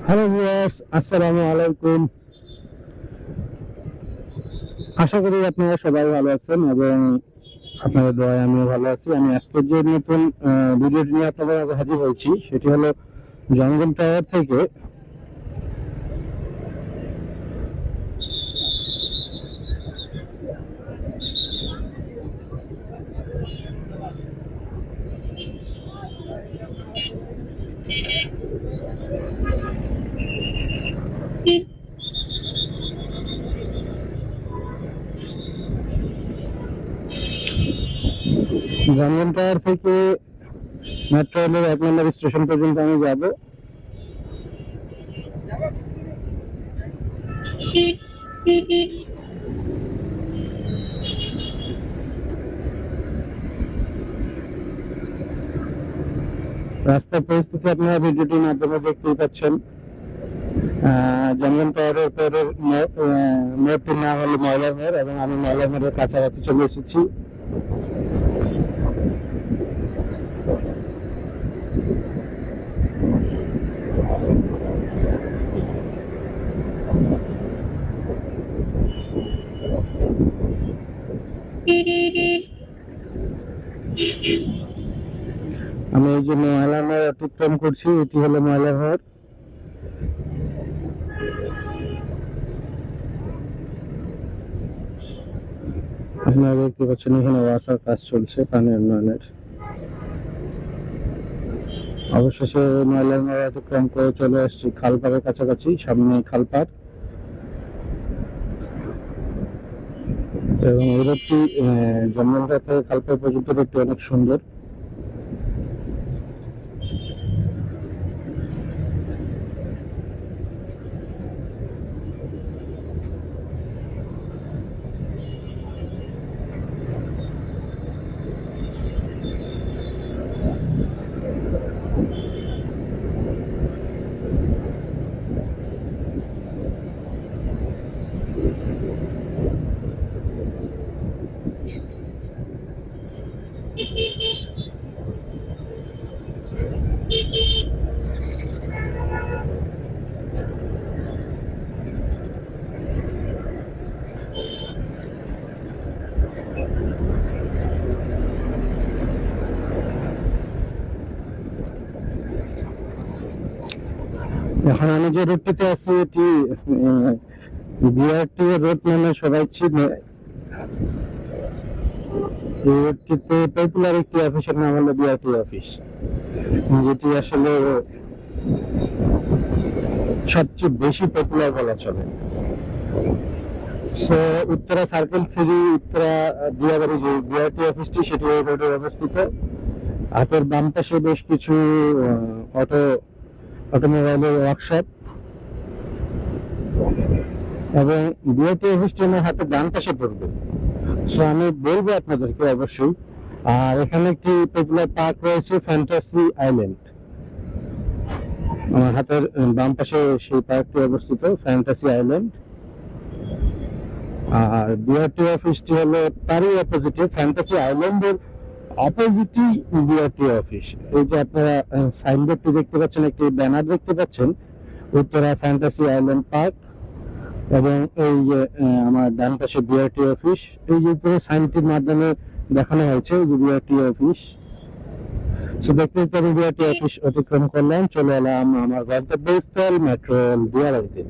Hello viewers, আসসালামু আলাইকুম। আশা করি আপনারা সবাই ভালো আছেন এবং আপনাদের দোয়ায় আমিও ভালো আছি। আমি আজকের যে নতুন ভিডিওটি নিয়ে আপনাদের মাঝে হাজির হয়েছি সেটি হলো জঙ্গল টাওয়ার থেকে মেট্রো রেলের 1 নম্বর স্টেশন পর্যন্ত আমি যাব। রাস্তার পরিস্থিতি আপনারা ভিডিওটির মাধ্যমে দেখতেই পাচ্ছেন। জঙ্গল টাওয়ারের উপরের মোড়টির নাম হলো ময়লা মোড় এবং আমি ময়লা মোড়ের কাছাকাছি চলে এসেছি। আমি এই যে ময়লা মোড় অতিক্রম করছি, এটি হলো ময়লা মোড়। আপনারা দেখতে পাচ্ছেন এখানে ওয়াসার কাজ চলছে, পানি উন্নয়নের। অবশেষে ময়লা মোড় অতিক্রম করে চলে আসছি খালপাড়ের কাছাকাছি। সামনে খালপাড় এবং এই রোডটি জঙ্গলটা থেকে খালপাড় পর্যন্ত রোডটি অনেক সুন্দর। এখন আমি যে রোডটিতে আছি এটি বিআরটি রোড নামে সবাই চিনে। এই রোডটিতে পপুলার একটি অফিসের নাম হলো বিআরটি অফিস, যেটি আসলে সবচেয়ে বেশি পপুলার বলা চলে। সো উত্তরা সার্কেল 3 উত্তরা দিয়াবাড়ি যে বিআরটি অফিসটি সেটি এই রোডে অবস্থিত। হাতের বাম পাশে বেশ কিছু অটোমোবাইলের ওয়ার্কশপ এবং বিআরটি অফিসটি আমার হাতে ডান পাশে পড়বে। সো আমি বলবো আপনাদেরকে অবশ্যই। আর এখানে একটি পপুলার পার্ক রয়েছে, ফ্যান্টাসি আইল্যান্ড। আমার হাতের বাম পাশে সেই পার্কটি অবস্থিত, ফ্যান্টাসি আইল্যান্ড। আর বিআরটি অফিসটি হলো তারই অপোজিটে, ফ্যান্টাসি আইল্যান্ডের অপোজিটই বিআরটি অফিস। এই যে আপনারা সাইনবোর্ডটি দেখতে পাচ্ছেন, একটি ব্যানার দেখতে পাচ্ছেন, উত্তরা ফ্যান্টাসি আইল্যান্ড পার্ক, এবং এই যে আমার ডান পাশে বিআরটি অফিস। এই যে পুরো সাইনটির মাধ্যমে দেখানো হয়েছে যে বিআরটি অফিস। সো দেখতে দেখতে আমি বিআরটি অফিস অতিক্রম করলাম, চলে এলাম আমার গন্তব্যস্থল মেট্রো রেল দিয়াবাড়িতে।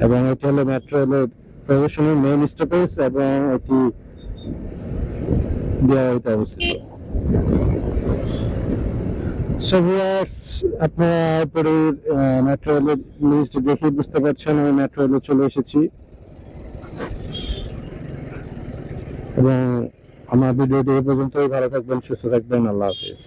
এবং এটি হলো মেট্রো রেলের প্রবেশনের মেইন স্টপেজ এবং এটি দিয়াবাড়িতে অবস্থিত। সো ভিউয়ার্স, আপনারা পরে মেট্রো রেলের লিস্ট দেখে বুঝতে পারছেন আমি মেট্রো রেলে চলে এসেছি। এবং আমার ভিডিওটি এই পর্যন্তই। ভালো থাকবেন, সুস্থ থাকবেন, আল্লাহ হাফেজ।